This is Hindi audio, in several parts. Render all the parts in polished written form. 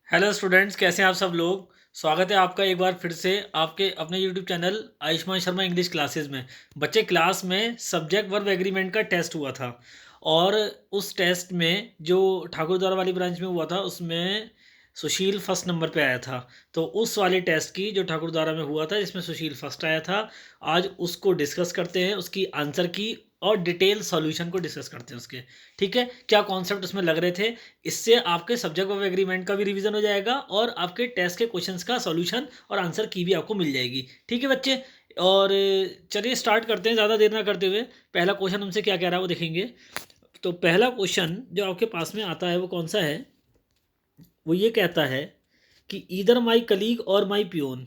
हेलो स्टूडेंट्स, कैसे हैं आप सब लोग। स्वागत है आपका एक बार फिर से आपके अपने YouTube channel Ayushman Sharma English classes में। बच्चे, क्लास में सब्जेक्ट वर्ब एग्रीमेंट का टेस्ट हुआ था और उस टेस्ट में जो ठाकुर द्वारा वाली ब्रांच में हुआ था उसमें सुशील फर्स्ट नंबर पे आया था। तो उस वाले टेस्ट की जो ठाकुर द्वारा में हुआ था जिसमें सुशील फर्स्ट आया था, आज उसको डिस्कस करते हैं, उसकी आंसर की और डिटेल सॉल्यूशन को डिस्कस करते हैं उसके। ठीक है, क्या कॉन्सेप्ट उसमें लग रहे थे। इससे आपके सब्जेक्ट ऑफ एग्रीमेंट का भी रिवीजन हो जाएगा और आपके टेस्ट के क्वेश्चंस का सॉल्यूशन और आंसर की भी आपको मिल जाएगी। ठीक है बच्चे, और चलिए स्टार्ट करते हैं ज़्यादा देर ना करते हुए। पहला क्वेश्चन हमसे क्या कह रहा है वो देखेंगे। तो पहला क्वेश्चन जो आपके पास में आता है वो कौन सा है। वो ये कहता है कि either my colleague or my peon,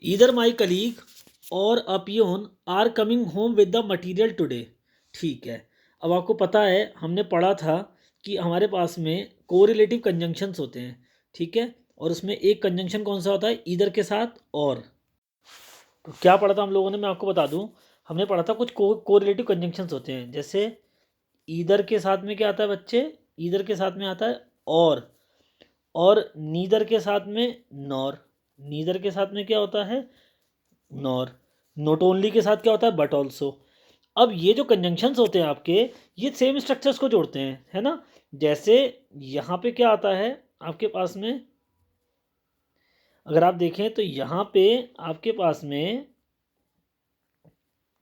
either my colleague or a peon are coming home with the material today. ठीक है, अब आपको पता है हमने पढ़ा था कि हमारे पास में कोरिलेटिव कंजंक्शंस होते हैं। ठीक है, और उसमें एक कंजंक्शन कौन सा होता है, ईदर के साथ और। तो क्या पढ़ा था हम लोगों ने, मैं आपको बता दूं। हमने पढ़ा था कुछ कोरिलेटिव कंजंक्शंस होते हैं, जैसे ईदर के साथ में क्या आता है बच्चे, ईदर के साथ में आता है और नीदर के साथ में नॉर, नीदर के साथ में क्या होता है, नॉर। नॉट ओनली के साथ क्या होता है, बट ऑल्सो। अब ये जो कंजंक्शंस होते हैं आपके, ये सेम स्ट्रक्चर्स को जोड़ते हैं, है ना। जैसे यहाँ पे क्या आता है आपके पास में, अगर आप देखें तो यहाँ पे आपके पास में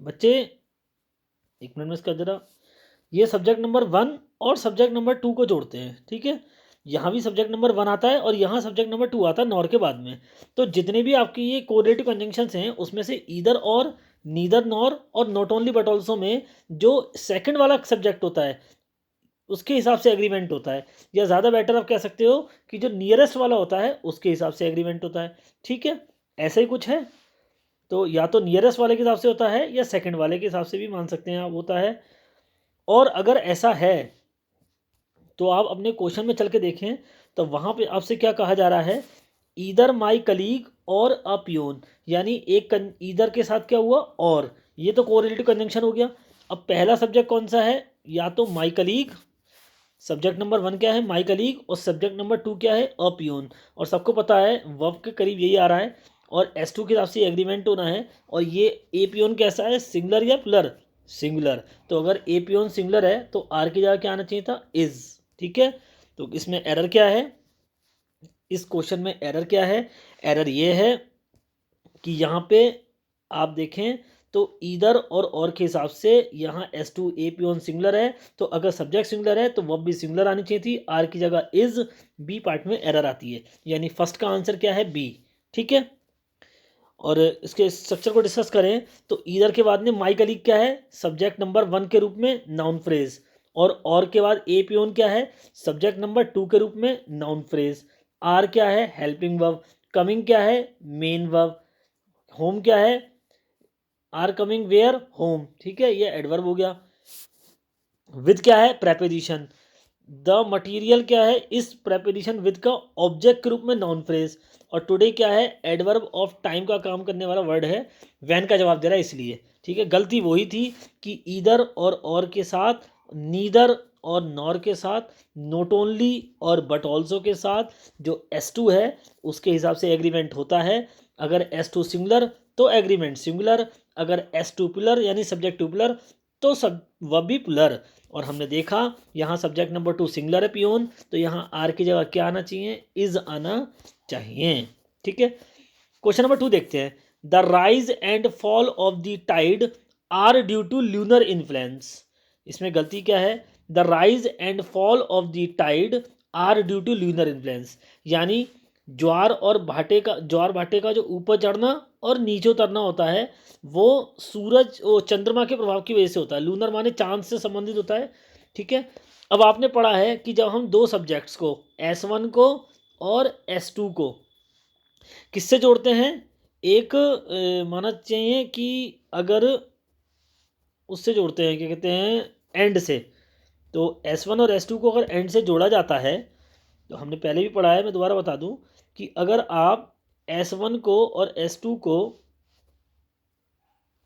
बच्चे, एक मिनट में इसका जरा, ये सब्जेक्ट नंबर 1 और सब्जेक्ट नंबर 2 को जोड़ते हैं। ठीक है, यहाँ भी सब्जेक्ट नंबर 1 आता है और यहाँ सब्जेक्ट नंबर 2 आता है नॉर के बाद में। तो जितने भी आपकी ये कोरिलेटिव कंजंक्शंस हैं उसमें से ईदर और, नीदर नॉर और नॉट ओनली बट ऑल्सो में जो सेकंड वाला सब्जेक्ट होता है उसके हिसाब से एग्रीमेंट होता है, या ज़्यादा बेटर आप कह सकते हो कि जो नियरेस्ट वाला होता है उसके हिसाब से एग्रीमेंट होता है। ठीक है, ऐसा ही कुछ है। तो या तो नियरेस्ट वाले के हिसाब से होता है या सेकंड वाले के हिसाब से भी मान सकते हैं आप, होता है। और अगर ऐसा है तो आप अपने क्वेश्चन में चल के देखें, तो वहाँ पे आपसे क्या कहा जा रहा है, either my colleague or a peon, यानी एक ईदर के साथ क्या हुआ, और ये तो कोरिलेटिव कंजंक्शन हो गया। अब पहला सब्जेक्ट कौन सा है, या तो माई कलीग, सब्जेक्ट नंबर 1 क्या है, माई कलीग, और सब्जेक्ट नंबर 2 क्या है, अ पियोन। और सबको पता है वर्ब के करीब यही आ रहा है और S2 के हिसाब से एग्रीमेंट होना है। और ये ए पियोन कैसा है, सिंगुलर या प्लर, सिंगुलर। तो अगर ए पियोन सिंगुलर है तो आर की जगह क्या आना चाहिए था, इज। ठीक है, तो इसमें एरर क्या है, इस क्वेश्चन में एरर क्या है, एरर ये है कि यहाँ पे आप देखें तो ईदर और के हिसाब से यहाँ S2 ए पियोन सिंगुलर है, तो अगर सब्जेक्ट सिंगुलर है तो वर्ब भी सिंगुलर आनी चाहिए थी, आर की जगह इज, बी पार्ट में एरर आती है, यानी फर्स्ट का आंसर क्या है, बी। ठीक है, और इसके स्ट्रक्चर को डिस्कस करें तो ईदर के बाद में माई कलीग क्या है, सब्जेक्ट नंबर 1 के रूप में नाउन फ्रेज, और के बाद ए पियोन क्या है, सब्जेक्ट नंबर 2 के रूप में नाउन फ्रेज, आर क्या है, हेल्पिंग वर्ब, कमिंग क्या है, मेन वर्ब, होम क्या है, आर कमिंग वेयर, होम। ठीक है, ये एडवर्ब हो गया। विद क्या है, प्रेपोजिशन। द मटेरियल क्या है, इस प्रेपोजिशन विद का ऑब्जेक्ट के रूप में नाउन फ्रेज। और टुडे क्या है, एडवर्ब ऑफ टाइम का काम करने वाला वर्ड है, वैन का जवाब दे रहा है इसलिए। ठीक है, गलती वही थी कि ईदर और के साथ, नीदर और नॉर के साथ, नोट ओनली और बट ऑल्सो के साथ जो S2 है उसके हिसाब से एग्रीमेंट होता है। अगर S2 सिंगुलर तो एग्रीमेंट सिंगुलर, अगर S2 प्लर यानी सब्जेक्ट टू प्लर तो सब वह भी प्लर। और हमने देखा यहाँ सब्जेक्ट नंबर 2 सिंगुलर है पियोन, तो यहाँ आर की जगह क्या आना चाहिए, इज आना चाहिए। ठीक है, क्वेश्चन नंबर 2 देखते हैं। The rise and fall of the tide are due to lunar influence. इसमें गलती क्या है, the rise and fall of the tide are due to lunar influence, यानी ज्वार भाटे का जो ऊपर चढ़ना और नीचे उतरना होता है वो सूरज वो चंद्रमा के प्रभाव की वजह से होता है। लूनर माने चांद से संबंधित होता है। ठीक है, अब आपने पढ़ा है कि जब हम दो सब्जेक्ट्स को, S1 को और S2 को किससे जोड़ते हैं, एक माना चाहिए कि अगर उससे जोड़ते हैं, क्या कहते हैं, एंड से। तो S1 और S2 को अगर एंड से जोड़ा जाता है, तो हमने पहले भी पढ़ा है, मैं दोबारा बता दूं कि अगर आप S1 को और S2 को,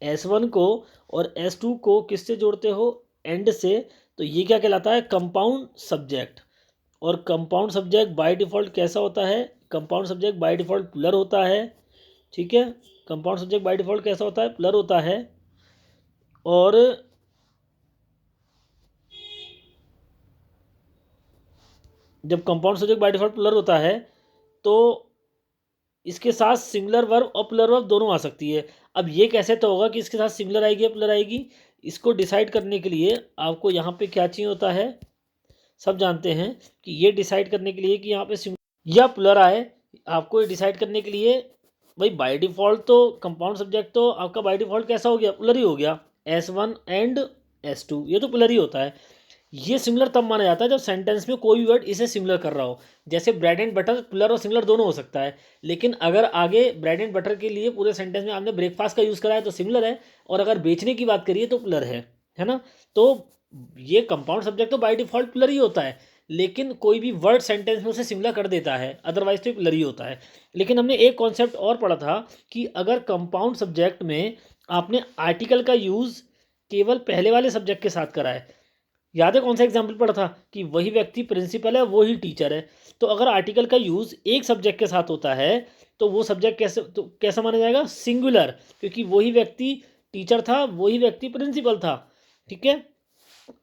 S1 को और S2 को किससे जोड़ते हो, एंड से, तो ये क्या कहलाता है, कंपाउंड सब्जेक्ट। और कंपाउंड सब्जेक्ट बाय डिफ़ॉल्ट कैसा होता है? Compound subject by default pillar होता है, ठीक है। कंपाउंड सब्जेक्ट बाय डिफ़ॉल्ट कैसा होता है? प्लर होता है। और जब compound subject by default pillar होता है तो इसके साथ सिंगुलर वर्ब और प्लुरल वर्ब दोनों आ सकती है। अब ये कैसे तो होगा कि इसके साथ सिंगुलर आएगी या प्लुरल आएगी? इसको डिसाइड करने के लिए आपको यहाँ पे क्या चाहिए होता है? सब जानते हैं कि ये डिसाइड करने के लिए कि यहाँ पे सिंगुलर या प्लुरल आए, आपको ये डिसाइड करने के लिए भाई बाय डिफ़ॉल्ट तो कंपाउंड सब्जेक्ट तो आपका बाय डिफ़ॉल्ट कैसा हो गया? प्लुरल ही हो गया। S1 एंड S2 ये तो प्लुरल ही होता है। ये सिमिलर तब माना जाता है जब सेंटेंस में कोई भी वर्ड इसे सिमिलर कर रहा हो। जैसे ब्रेड एंड बटर प्लुरल और सिमिलर दोनों हो सकता है, लेकिन अगर आगे ब्रेड एंड बटर के लिए पूरे सेंटेंस में आपने ब्रेकफास्ट का यूज़ करा है तो सिमिलर है, और अगर बेचने की बात करिए तो प्लुरल है ना। तो ये कंपाउंड सब्जेक्ट तो बाय डिफॉल्ट प्लुरल ही होता है, लेकिन कोई भी वर्ड सेंटेंस में उसे सिमिलर कर देता है, अदरवाइज तो प्लुरल ही होता है। लेकिन हमने एक कॉन्सेप्ट और पढ़ा था कि अगर कंपाउंड सब्जेक्ट में आपने आर्टिकल का यूज़ केवल पहले वाले सब्जेक्ट के साथ करा है, याद है कौन सा एग्जाम्पल पढ़ा था कि वही व्यक्ति प्रिंसिपल है वो ही टीचर है। तो अगर आर्टिकल का यूज़ एक सब्जेक्ट के साथ होता है तो वो सब्जेक्ट कैसा माना जाएगा? सिंगुलर, क्योंकि वही व्यक्ति टीचर था, वही व्यक्ति प्रिंसिपल था, ठीक है।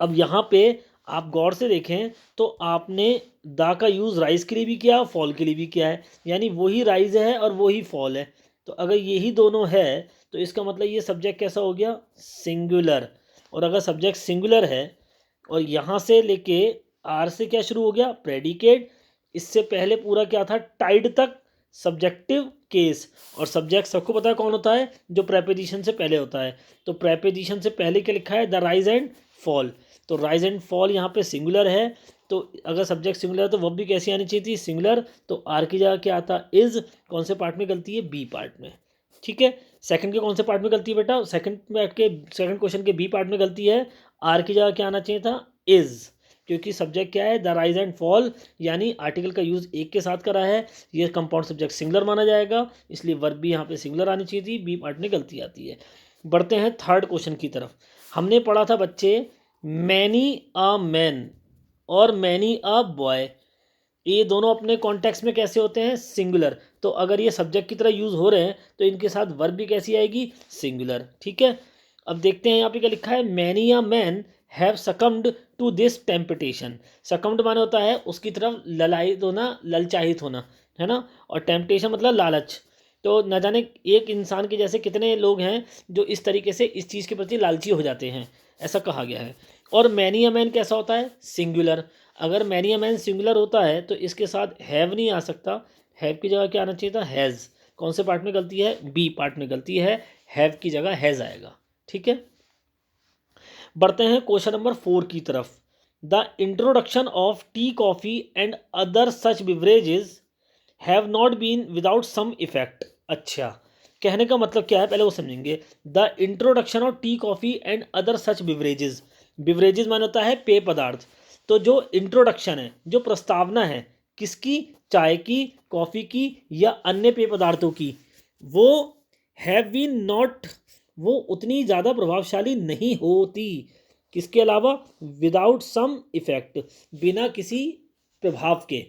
अब यहाँ पे आप गौर से देखें तो आपने दा का यूज़ राइज के लिए भी किया, फॉल के लिए भी किया है, यानी वही राइज है और वही फॉल है। तो अगर यही दोनों है तो इसका मतलब ये सब्जेक्ट कैसा हो गया? सिंगुलर। और अगर सब्जेक्ट सिंगुलर है और यहाँ से लेके आर से क्या शुरू हो गया? प्रेडिकेट। इससे पहले पूरा क्या था? टाइड तक सब्जेक्टिव केस। और सब्जेक्ट सबको पता है कौन होता है? जो प्रेपोजिशन से पहले होता है। तो प्रेपोजिशन से पहले क्या लिखा है? The rise and fall. तो राइज एंड फॉल यहाँ पे सिंगुलर है, तो अगर सब्जेक्ट सिंगुलर है तो वर्ब भी कैसी आनी चाहिए थी? सिंगुलर। तो आर की जगह क्या आता? इज। कौन से पार्ट में गलती है? बी पार्ट में, ठीक है। सेकंड के कौन से पार्ट में गलती है बेटा? सेकंड क्वेश्चन के बी पार्ट में गलती है। आर की जगह क्या आना चाहिए था? इज। क्योंकि सब्जेक्ट क्या है? द राइज एंड फॉल, यानी आर्टिकल का यूज एक के साथ करा है, ये कंपाउंड सब्जेक्ट सिंगुलर माना जाएगा, इसलिए वर्ब भी यहाँ पे सिंगुलर आनी चाहिए थी, बी पार्ट में गलती आती है। बढ़ते हैं थर्ड क्वेश्चन की तरफ। हमने पढ़ा था बच्चे मैनी अ मैन और मैनी अ बॉय, ये दोनों अपने कॉन्टेक्स्ट में कैसे होते हैं? सिंगुलर। तो अगर ये सब्जेक्ट की तरह यूज़ हो रहे हैं तो इनके साथ वर्ब भी कैसी आएगी? सिंगुलर, ठीक है। अब देखते हैं यहाँ पे क्या लिखा है? Many a man have succumbed to this temptation. Succumbed माने होता है उसकी तरफ ललायित होना, ललचाहित होना, है ना। और टेम्पटेशन मतलब लालच। तो न जाने एक इंसान के जैसे कितने लोग हैं जो इस तरीके से इस चीज़ के प्रति लालची हो जाते हैं, ऐसा कहा गया है। और मैनी या मैन कैसा होता है? सिंगुलर। अगर मैनी या मैन सिंगुलर होता है तो इसके साथ हैव नहीं आ सकता, हैव की जगह क्या आना चाहिए था? हैज़। कौन से पार्ट में गलती है? बी पार्ट में गलती है, हैव की जगह हैज़ आएगा, ठीक है। बढ़ते हैं क्वेश्चन नंबर 4 की तरफ। The introduction of tea coffee and other such beverages have not been without some effect. अच्छा, कहने का मतलब क्या है पहले वो समझेंगे। The introduction of tea coffee and other such beverages, beverages माने होता है पेय पदार्थ। तो जो इंट्रोडक्शन है, जो प्रस्तावना है, किसकी? चाय की, कॉफ़ी की या अन्य पेय पदार्थों की, वो हैव बीन नॉट, वो उतनी ज़्यादा प्रभावशाली नहीं होती। किसके अलावा? विदाउट सम इफेक्ट, बिना किसी प्रभाव के।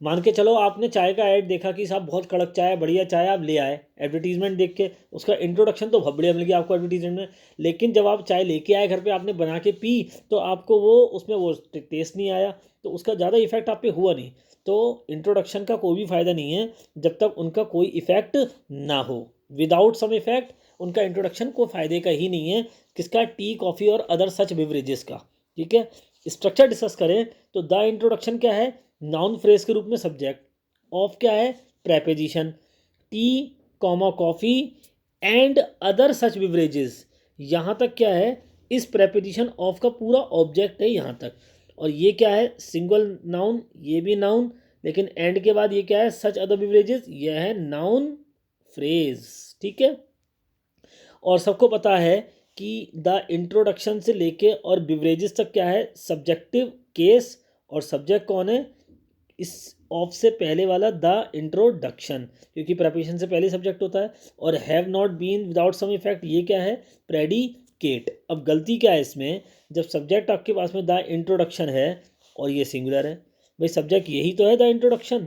मान के चलो आपने चाय का ऐड देखा कि साहब बहुत कड़क चाय है, बढ़िया चाय, आप ले आए, एडवर्टीजमेंट देख के उसका इंट्रोडक्शन तो बहुत बढ़िया मिल गया आपको एडवर्टीजमेंट में, लेकिन जब आप चाय लेके आए घर पे, आपने बना के पी, तो आपको वो उसमें वो टेस्ट नहीं आया, तो उसका ज़्यादा इफेक्ट आप पे हुआ नहीं। तो इंट्रोडक्शन का कोई भी फ़ायदा नहीं है जब तक उनका कोई इफेक्ट ना हो। विदाउट सम इफेक्ट उनका इंट्रोडक्शन कोई फ़ायदे का ही नहीं है। किसका? टी कॉफ़ी और अदर सच बेवरेजेस का, ठीक है। स्ट्रक्चर डिस्कस करें तो द इंट्रोडक्शन क्या है? नाउन फ्रेज के रूप में सब्जेक्ट, ऑफ क्या है? Preposition, T comma coffee and other such beverages, यहाँ तक क्या है? इस प्रेपोजिशन ऑफ का पूरा ऑब्जेक्ट है यहाँ तक। और ये क्या है? सिंगल नाउन, ये भी नाउन, लेकिन एंड के बाद ये क्या है? सच अदर बिवरेजेस, यह है नाउन फ्रेज, ठीक है। और सबको पता है कि द इंट्रोडक्शन से लेके और बिवरेजेस तक क्या है? Subjective case. और सब्जेक्ट कौन है इस ऑफ से पहले वाला? द इंट्रोडक्शन, क्योंकि प्रेपोजिशन से पहले सब्जेक्ट होता है। और have not been without some effect, ये क्या है? प्रेडिकेट। अब गलती क्या है इसमें? जब सब्जेक्ट आपके पास में द इंट्रोडक्शन है और ये सिंगुलर है, भाई सब्जेक्ट यही तो है द इंट्रोडक्शन,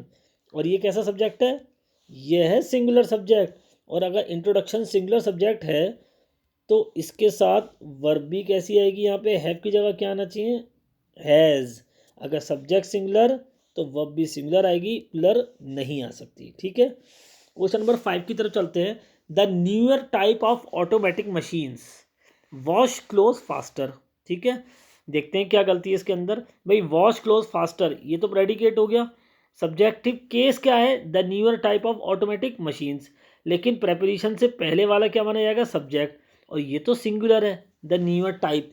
और ये कैसा सब्जेक्ट है, ये है सिंगुलर सब्जेक्ट। और अगर इंट्रोडक्शन सिंगुलर सब्जेक्ट है तो इसके साथ वर्ब भी कैसी आएगी, यहाँ पे हैव की जगह क्या आना चाहिए, हैज़। अगर सब्जेक्ट सिंगुलर तो वर्ब भी सिंगुलर आएगी, प्लर नहीं आ सकती। ठीक है, क्वेश्चन नंबर 5 की तरफ चलते हैं। The newer type of automatic machines wash close faster. ठीक है, देखते हैं क्या गलती है इसके अंदर। भाई वॉश क्लोज फास्टर ये तो प्रेडिकेट हो गया, सब्जेक्टिव केस क्या है, the newer type of automatic machines, लेकिन प्रेपोजिशन से पहले वाला क्या माना जाएगा, सब्जेक्ट, और ये तो सिंगुलर है द न्यूअर टाइप।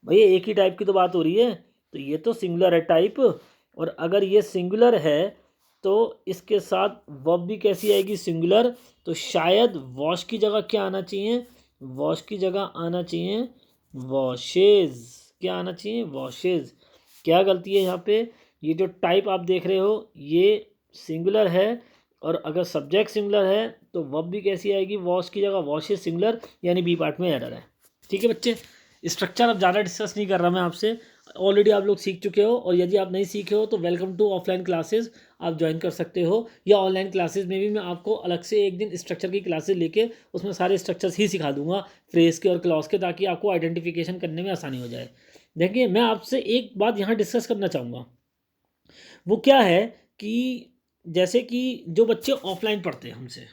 भैया एक ही टाइप की तो बात हो रही है, तो ये तो सिंगुलर है टाइप, और अगर ये सिंगुलर है तो इसके साथ वर्ब भी कैसी आएगी, सिंगुलर। तो शायद वॉश की जगह क्या आना चाहिए, वॉश की जगह आना चाहिए वॉशेज। क्या आना चाहिए, वॉशेज। क्या गलती है यहाँ पे, ये जो टाइप आप देख रहे हो ये सिंगुलर है, और अगर सब्जेक्ट सिंगुलर है तो वर्ब भी कैसी आएगी, वॉश की जगह वॉशेज सिंगुलर, यानी बी पार्ट में एरर है। ठीक है बच्चे, स्ट्रक्चर अब ज़्यादा डिस्कस नहीं कर रहा मैं आपसे, ऑलरेडी आप लोग सीख चुके हो, और यदि आप नहीं सीखे हो तो वेलकम टू ऑफलाइन क्लासेस आप ज्वाइन कर सकते हो, या ऑनलाइन क्लासेस में भी मैं आपको अलग से एक दिन स्ट्रक्चर की क्लासेस लेके उसमें सारे स्ट्रक्चर्स ही सिखा दूंगा, फ्रेज के और क्लॉज के, ताकि आपको आइडेंटिफिकेशन करने में आसानी हो जाए। देखिए मैं आपसे एक बात यहाँ डिस्कस करना चाहूँगा, वो क्या है कि जैसे कि जो बच्चे ऑफलाइन पढ़ते हैं हमसे,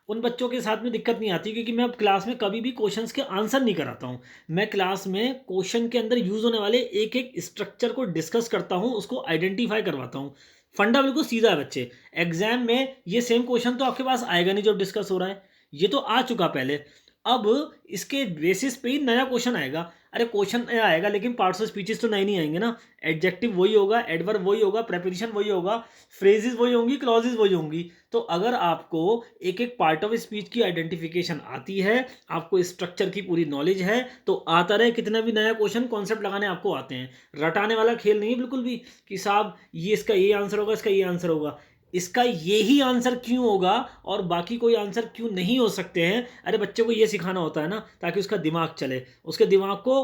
उन बच्चों के साथ में दिक्कत नहीं आती, क्योंकि मैं अब क्लास में कभी भी क्वेश्चंस के आंसर नहीं कराता हूँ। मैं क्लास में क्वेश्चन के अंदर यूज होने वाले एक एक स्ट्रक्चर को डिस्कस करता हूँ, उसको आइडेंटिफाई करवाता हूँ। फंडा बिल्कुल सीधा है बच्चे, एग्जाम में ये सेम क्वेश्चन तो आपके पास आएगा नहीं जो डिस्कस हो रहा है, ये तो आ चुका पहले। अब इसके बेसिस पे ही नया क्वेश्चन आएगा। अरे क्वेश्चन नया आएगा लेकिन पार्ट्स ऑफ स्पीचेस तो नए नहीं आएंगे ना, एडजेक्टिव वही होगा, एडवर्ब वही होगा, प्रेपोजिशन वही होगा, फ्रेजेस वही होंगी, क्लॉजेस वही होंगी। तो अगर आपको एक एक पार्ट ऑफ स्पीच की आइडेंटिफिकेशन आती है, आपको स्ट्रक्चर की पूरी नॉलेज है, तो आता रहे कितना भी नया क्वेश्चन, कॉन्सेप्ट लगाने आपको आते हैं। रटाने वाला खेल नहीं है बिल्कुल भी कि साहब ये इसका ये आंसर होगा, इसका ये आंसर होगा, इसका ये ही आंसर क्यों होगा और बाकी कोई आंसर क्यों नहीं हो सकते हैं। अरे बच्चे को ये सिखाना होता है ना, ताकि उसका दिमाग चले, उसके दिमाग को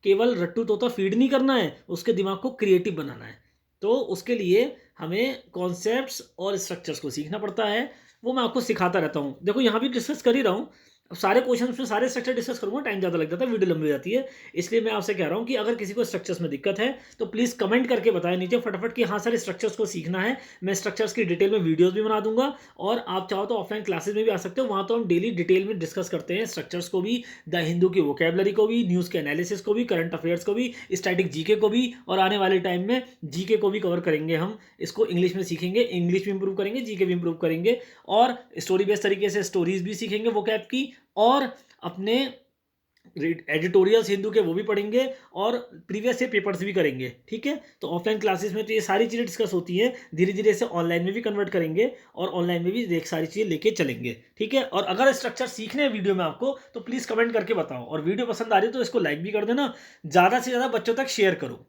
केवल रट्टू तोता फीड नहीं करना है, उसके दिमाग को क्रिएटिव बनाना है। तो उसके लिए हमें कॉन्सेप्ट्स और स्ट्रक्चर्स को सीखना पड़ता है, वो मैं आपको सिखाता रहता हूँ। देखो यहाँ भी डिस्कस कर ही रहा हूँ, अब सारे क्वेश्चन में सारे स्ट्रक्चर डिस्कस करूंगा, टाइम ज़्यादा लग जाता है, वीडियो लंबी हो जाती है। इसलिए मैं आपसे कह रहा हूँ कि अगर किसी को स्ट्रक्चर्स में दिक्कत है तो प्लीज़ कमेंट करके बताएं नीचे फटाफट कि हाँ सर स्ट्रक्चर्स को सीखना है। मैं स्ट्रक्चर्स की डिटेल में वीडियोस भी बना दूंगा, और आप चाहो तो ऑफलाइन क्लासेस में भी आ सकते हो, वहाँ तो हम डेली डिटेल में डिस्कस करते हैं स्ट्रक्चर्स को भी, द हिंदू की वोकेबलरी को भी, न्यूज़ के एनालिसिस को भी, करंट अफेयर्स को भी, स्टैटिक जीके को भी, और आने वाले टाइम में जीके को भी कवर करेंगे। हम इसको इंग्लिश में सीखेंगे, इंग्लिश भी इंप्रूव करेंगे, जीके भी इंप्रूव करेंगे, और स्टोरी बेस्ड तरीके से स्टोरीज भी सीखेंगे वोकैब की, और अपने एडिटोरियल्स हिंदू के वो भी पढ़ेंगे, और प्रीवियस से पेपर्स भी करेंगे। ठीक है, तो ऑफलाइन क्लासेस में तो ये सारी चीज़ें डिस्कस होती हैं, धीरे धीरे इसे ऑनलाइन में भी कन्वर्ट करेंगे, और ऑनलाइन में भी देख सारी चीज़ें लेके चलेंगे। ठीक है, और अगर स्ट्रक्चर सीखने हैं वीडियो में आपको तो प्लीज़ कमेंट करके बताओ, और वीडियो पसंद आ रही है तो इसको लाइक भी कर देना, ज़्यादा से ज़्यादा बच्चों तक शेयर करो।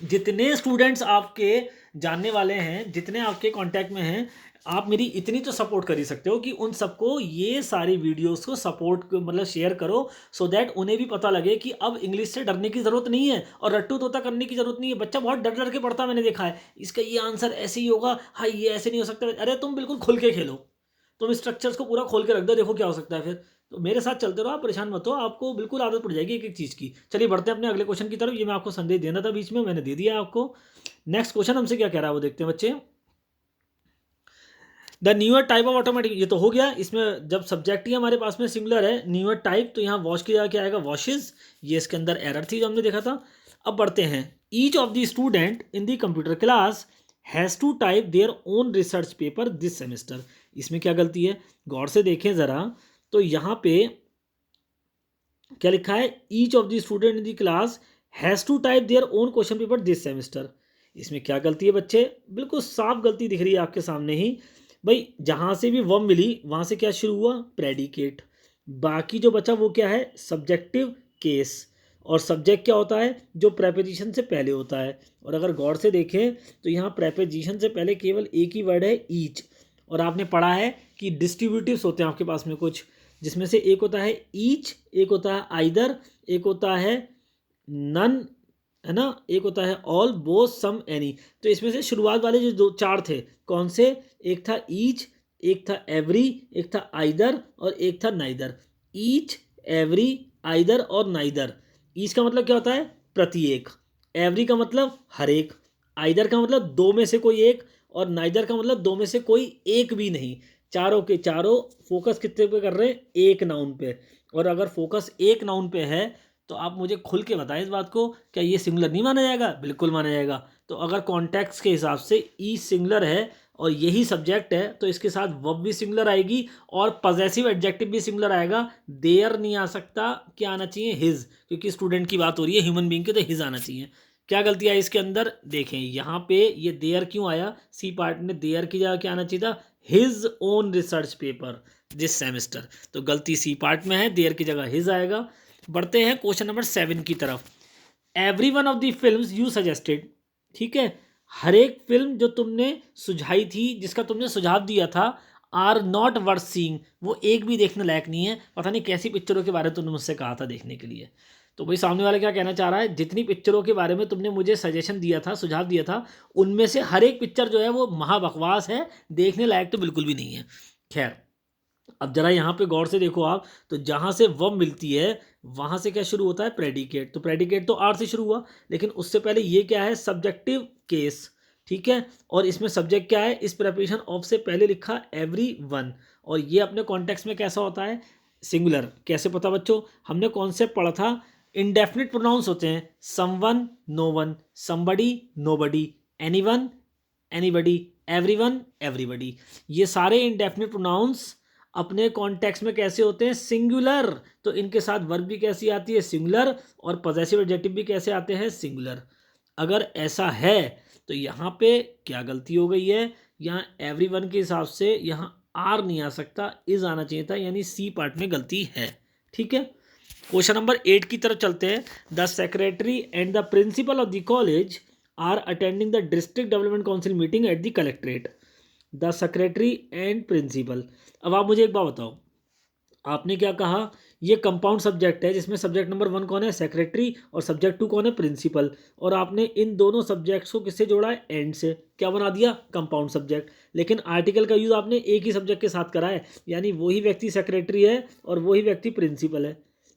जितने स्टूडेंट्स आपके जानने वाले हैं, जितने आपके कांटेक्ट में हैं, आप मेरी इतनी तो सपोर्ट कर ही सकते हो कि उन सबको ये सारी वीडियोस को सपोर्ट मतलब शेयर करो, सो दैट उन्हें भी पता लगे कि अब इंग्लिश से डरने की ज़रूरत नहीं है, और रट्टू तोता करने की ज़रूरत नहीं है। बच्चा बहुत डर डर के पढ़ता है, मैंने देखा है, इसका ये आंसर ऐसे ही होगा, हाँ ये ऐसे नहीं हो सकता। अरे तुम बिल्कुल खुल के खेलो, तुम स्ट्रक्चर्स को पूरा खोल के रख दो, देखो क्या हो सकता है फिर। तो मेरे साथ चलते रहो, आप परेशान मत हो, आपको बिल्कुल आदत पड़ जाएगी एक एक चीज़ की। चलिए बढ़ते हैं अपने अगले क्वेश्चन की तरफ, ये मैं आपको संदेश देना था बीच में, मैंने दे दिया आपको। नेक्स्ट क्वेश्चन हमसे क्या कह रहा है वो देखते हैं बच्चे। The newer type of automatic, ये तो हो गया, इसमें जब सब्जेक्ट ही हमारे पास में सिंगुलर है, न्यूअर टाइप, तो यहाँ वॉश की जगह क्या आएगा, वॉशेज। ये इसके अंदर एरर थी जो हमने देखा था। अब बढ़ते हैं, each of the student in the computer class has to type their own research paper this semester. इसमें क्या गलती है, गौर से देखें ज़रा, तो यहाँ पे क्या लिखा है, each of the student in the class has to type their own question paper this semester. इसमें क्या गलती है बच्चे, बिल्कुल साफ गलती दिख रही है आपके सामने ही। भाई जहाँ से भी वर्ब मिली वहाँ से क्या शुरू हुआ, प्रेडिकेट, बाकी जो बचा वो क्या है, सब्जेक्टिव केस, और सब्जेक्ट क्या होता है, जो प्रेपोजिशन से पहले होता है। और अगर गौर से देखें तो यहाँ प्रेपोजिशन से पहले केवल एक ही वर्ड है, ईच, और आपने पढ़ा है कि डिस्ट्रीब्यूटिव्स होते हैं आपके पास में कुछ, जिसमें से एक होता है ईच, एक होता है आइदर, एक होता है नन, है ना, एक होता है ऑल, बोथ, सम, एनी। तो इसमें से शुरुआत वाले जो दो चार थे कौन से, एक था ईच, एक था एवरी, एक था आइदर और एक था नाइदर। ईच, एवरी, आइदर और नाइदर। ईच का मतलब क्या होता है, प्रत्येक। एवरी का मतलब हर एक। आइदर का मतलब दो में से कोई एक। और नाइदर का मतलब दो में से कोई एक भी नहीं। चारों के चारों फोकस कितने पे कर रहे हैं, एक नाउन पे। और अगर फोकस एक नाउन पे है तो आप मुझे खुल के बताएं इस बात को, क्या ये सिंगुलर नहीं माना जाएगा, बिल्कुल माना जाएगा। तो अगर कॉन्टेक्स्ट के हिसाब से ई सिंगुलर है और यही सब्जेक्ट है तो इसके साथ वर्ब भी सिंगुलर आएगी और पजेसिव एडजेक्टिव भी सिंगुलर आएगा। देयर नहीं आ सकता, क्या आना चाहिए, हिज, क्योंकि स्टूडेंट की बात हो रही है, ह्यूमन बीइंग की, तो हिज आना चाहिए। क्या गलती आई इसके अंदर, देखें यहाँ पे ये देयर क्यों आया, सी पार्ट में देयर की जगह क्या आना चाहिए था, his own research paper this semester. तो गलती सी पार्ट में है, देयर की जगह हिज आएगा। बढ़ते हैं क्वेश्चन नंबर 7 की तरफ। Every one of the film you suggested, ठीक है, हर एक फिल्म जो तुमने सुझाई थी, जिसका तुमने सुझाव दिया था, आर नॉट वर्थ सीइंग, वो एक भी देखने लायक नहीं है। पता नहीं कैसी पिक्चरों के बारे में तुमने मुझसे कहा था देखने के लिए। तो भाई सामने वाला क्या कहना चाह रहा है, जितनी पिक्चरों के बारे में तुमने मुझे सजेशन दिया था, सुझाव दिया था, उनमें से हर एक पिक्चर जो है वो महाबकवास है, देखने लायक तो बिल्कुल भी नहीं है। खैर, अब जरा यहाँ पे गौर से देखो आप, तो जहाँ से वर्ब मिलती है वहाँ से क्या शुरू होता है, प्रेडिकेट। तो प्रेडिकेट तो आर से शुरू हुआ, लेकिन उससे पहले ये क्या है, सब्जेक्टिव केस, ठीक है। और इसमें सब्जेक्ट क्या है, इस प्रेपोजिशन ऑफ से पहले लिखा एवरी वन। और ये अपने कॉन्टेक्स्ट में कैसा होता है, सिंगुलर। कैसे पता बच्चों, हमने कॉन्सेप्ट पढ़ा था, इंडेफिनिट प्रोनाउंस होते हैं, someone, no one, somebody, nobody, anyone, anybody, everyone, everybody. ये सारे इंडेफिनिट प्रोनाउंस अपने कॉन्टेक्स्ट में कैसे होते हैं, सिंगुलर। तो इनके साथ वर्ब भी कैसी आती है, सिंगुलर, और पॉजेसिव एडजेक्टिव भी कैसे आते हैं, सिंगुलर। अगर ऐसा है तो यहाँ पे क्या गलती हो गई है, यहाँ एवरीवन के हिसाब से यहाँ आर नहीं आ सकता, इज आना चाहिए था, यानी सी पार्ट में गलती है। ठीक है, क्वेश्चन नंबर 8 की तरफ चलते हैं। The secretary and the principal of the college are attending the district development council meeting at the collectorate. The secretary and principal. अब आप मुझे एक बात बताओ, आपने क्या कहा, ये कंपाउंड सब्जेक्ट है जिसमें सब्जेक्ट नंबर 1 कौन है, सेक्रेटरी, और सब्जेक्ट 2 कौन है, प्रिंसिपल। और आपने इन दोनों सब्जेक्ट्स को किससे जोड़ा है, एंड से। क्या बना दिया, कंपाउंड सब्जेक्ट। लेकिन आर्टिकल का यूज आपने एक ही सब्जेक्ट के साथ करा है, यानी वही व्यक्ति सेक्रेटरी है और वही व्यक्ति प्रिंसिपल है।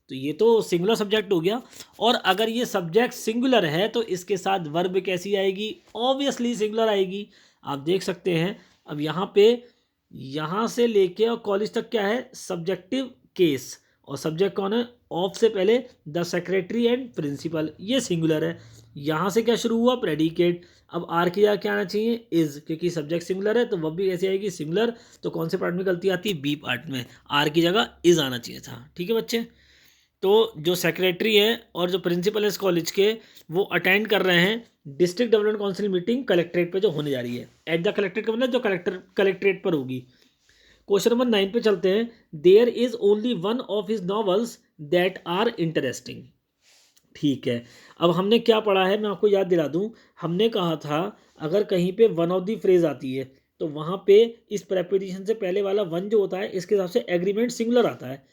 तो ये तो सिंगुलर सब्जेक्ट हो गया। और अगर ये सब्जेक्ट सिंगुलर है तो इसके साथ वर्ब कैसी आएगी, ऑब्वियसली सिंगुलर आएगी। आप देख सकते हैं, अब यहाँ पे, यहाँ से लेके और कॉलेज तक क्या है, सब्जेक्टिव केस, और सब्जेक्ट कौन है, ऑफ से पहले द सेक्रेटरी एंड प्रिंसिपल, ये सिंगुलर है। यहाँ से क्या शुरू हुआ, प्रेडिकेट। अब आर की जगह क्या आना चाहिए, इज, क्योंकि सब्जेक्ट सिंगुलर है तो वह भी कैसे आएगी, सिंगुलर। तो कौन से पार्ट में गलती आती है, बी पार्ट में, आर की जगह इज आना चाहिए था। ठीक है बच्चे, तो जो सेक्रेटरी है और जो प्रिंसिपल है इस कॉलेज के, वो अटेंड कर रहे हैं district development council meeting collectorate पे जो होने जा रही है। एट द कलेक्ट्रेट का मतलब जो कलेक्ट्रेट पर होगी। क्वेश्चन नंबर 9 पे चलते हैं। There is only one of his novels that are interesting. ठीक है, अब हमने क्या पढ़ा है, मैं आपको याद दिला दूं। हमने कहा था अगर कहीं पे वन ऑफ द फ्रेज आती है तो वहां पे इस प्रेपोजिशन से पहले वाला वन जो होता है, इसके हिसाब से एग्रीमेंट सिंगुलर आता है।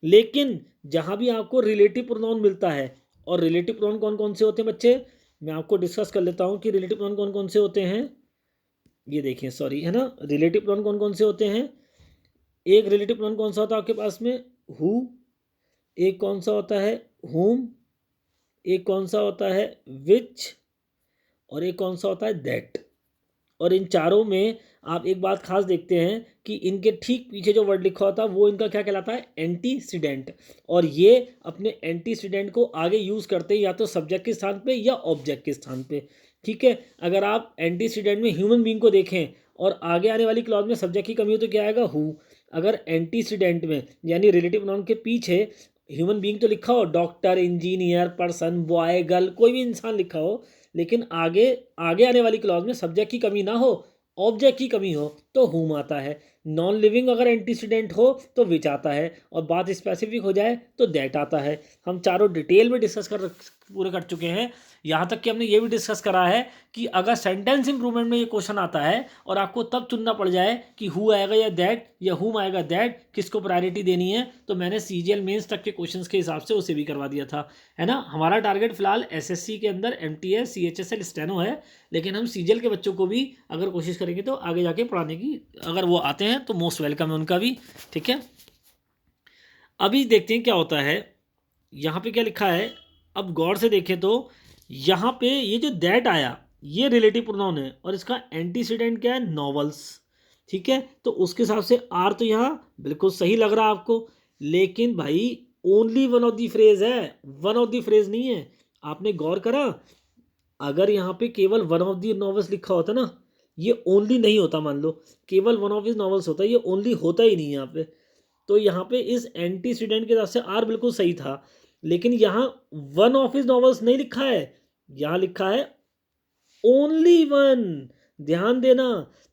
लेकिन जहां भी आपको रिलेटिव प्रोनाउन मिलता है, और रिलेटिव प्रोनाउन कौन कौन से होते हैं बच्चे, मैं आपको डिस्कस कर लेता हूं कि रिलेटिव प्रोनाउन कौन कौन से होते हैं। ये देखिए, सॉरी, है ना, रिलेटिव प्रोनाउन कौन कौन से होते हैं। एक रिलेटिव प्रोनाउन कौन सा होता है आपके पास में, हु। एक कौन सा होता है, हुम। एक कौन सा होता है, विच। और एक कौन सा होता है, दैट। और इन चारों में आप एक बात खास देखते हैं कि इनके ठीक पीछे जो वर्ड लिखा होता है वो इनका क्या कहलाता है, एंटीसीडेंट। और ये अपने एंटीसीडेंट को आगे यूज करते हैं या तो सब्जेक्ट के स्थान पे या ऑब्जेक्ट के स्थान पे। ठीक है, अगर आप एंटीसीडेंट में ह्यूमन बीइंग को देखें और आगे आने वाली क्लॉज में सब्जेक्ट की कमी हो तो क्या आएगा, हु। अगर एंटीसीडेंट में यानी रिलेटिव नाउन के पीछे ह्यूमन बीइंग तो लिखा हो, doctor, engineer, person, boy, girl, कोई भी इंसान लिखा हो, लेकिन आगे आगे आने वाली क्लॉज में सब्जेक्ट की कमी ना हो, ऑब्जेक्ट की कमी हो, तो हुम आता है। नॉन लिविंग अगर एंटीसीडेंट हो तो विच आता है, और बात स्पेसिफिक हो जाए तो दैट आता है। हम चारों डिटेल में डिस्कस कर पूरे कर चुके हैं। यहाँ तक कि हमने ये भी डिस्कस करा है कि अगर सेंटेंस इंप्रूवमेंट में ये क्वेश्चन आता है और आपको तब चुनना पड़ जाए कि हु आएगा या दैट या हुम आएगा दैट, किसको प्रायोरिटी देनी है, तो मैंने सीजीएल मेंस तक के क्वेश्चंस के हिसाब से उसे भी करवा दिया था, है ना। हमारा टारगेट फिलहाल एसएससी के अंदर एमटीएस, सीएचएसएल, स्टेनो है, लेकिन हम सीजीएल के बच्चों को भी अगर कोशिश करेंगे तो आगे जाके पढ़ाने की, अगर वो आते हैं तो मोस्ट वेलकम है उनका भी, ठीक है। अभी देखते हैं क्या होता है, यहाँ पे क्या लिखा है। अब गौर से देखें तो यहाँ पे ये जो दैट आया ये रिलेटिव प्रोनाउन है और इसका एंटीसीडेंट क्या है, नॉवेल्स, ठीक है। तो उसके हिसाब से आर तो यहाँ बिल्कुल सही लग रहा है आपको, लेकिन भाई only one of the phrase है, वन ऑफ द फ्रेज नहीं है। आपने गौर करा, अगर यहाँ पे केवल वन ऑफ द नॉवेल्स लिखा होता ना, ये ओनली नहीं होता, मान लो केवल वन ऑफ हिज नॉवेल्स होता, ये ओनली होता ही नहीं यहाँ पे। तो यहाँ पे इस एंटीसीडेंट के हिसाब से आर बिल्कुल सही था, लेकिन यहाँ वन ऑफ हिज नॉवेल्स नहीं लिखा है, यहाँ लिखा है ओनली वन, ध्यान देना।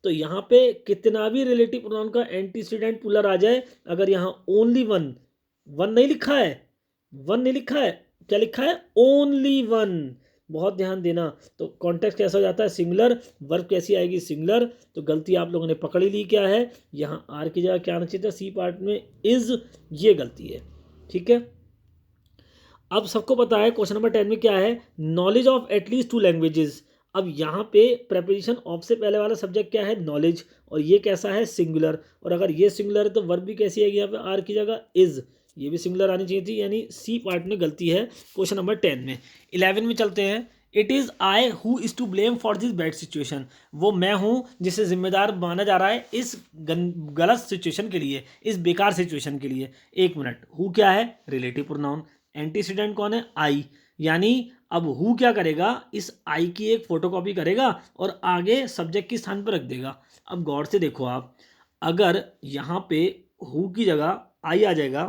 तो यहाँ पे कितना भी रिलेटिव प्रोनाउन का एंटीसीडेंट पुलर आ जाए, अगर यहाँ ओनली वन, वन नहीं लिखा है, वन नहीं लिखा है, क्या लिखा है, ओनली वन, बहुत ध्यान देना। तो कॉन्टेक्स्ट कैसा हो जाता है, सिंगुलर, वर्ब कैसी आएगी, सिंगुलर। तो गलती आप लोगों ने पकड़ ही ली, क्या है, यहाँ आर की जगह क्या आना चाहिए था, सी पार्ट में इज, ये गलती है, ठीक है। अब सबको पता है क्वेश्चन नंबर 10 में क्या है, नॉलेज ऑफ एटलीस्ट 2 लैंग्वेजेस। अब यहाँ पे प्रेपोजिशन ऑफ से पहले वाला सब्जेक्ट क्या है, नॉलेज, और ये कैसा है, सिंगुलर। और अगर ये सिंगुलर है तो वर्ब भी कैसी आएगी, यहाँ पे आर की जगह इज, ये भी सिंगुलर आनी चाहिए थी, यानी सी पार्ट में गलती है क्वेश्चन नंबर 10 में। 11 में चलते हैं, it is I who is to blame for this bad situation. वो मैं हूँ जिसे जिम्मेदार माना जा रहा है इस गलत सिचुएशन के लिए, इस बेकार सिचुएशन के लिए। एक मिनट, हु क्या है, रिलेटिव प्रोनाउन, एंटीसीडेंट कौन है, आई, यानी अब हु क्या करेगा, इस आई की एक फोटोकॉपी करेगा और आगे सब्जेक्ट के स्थान पर रख देगा। अब गौर से देखो आप, अगर यहाँ पे हु की जगह आई आ जाएगा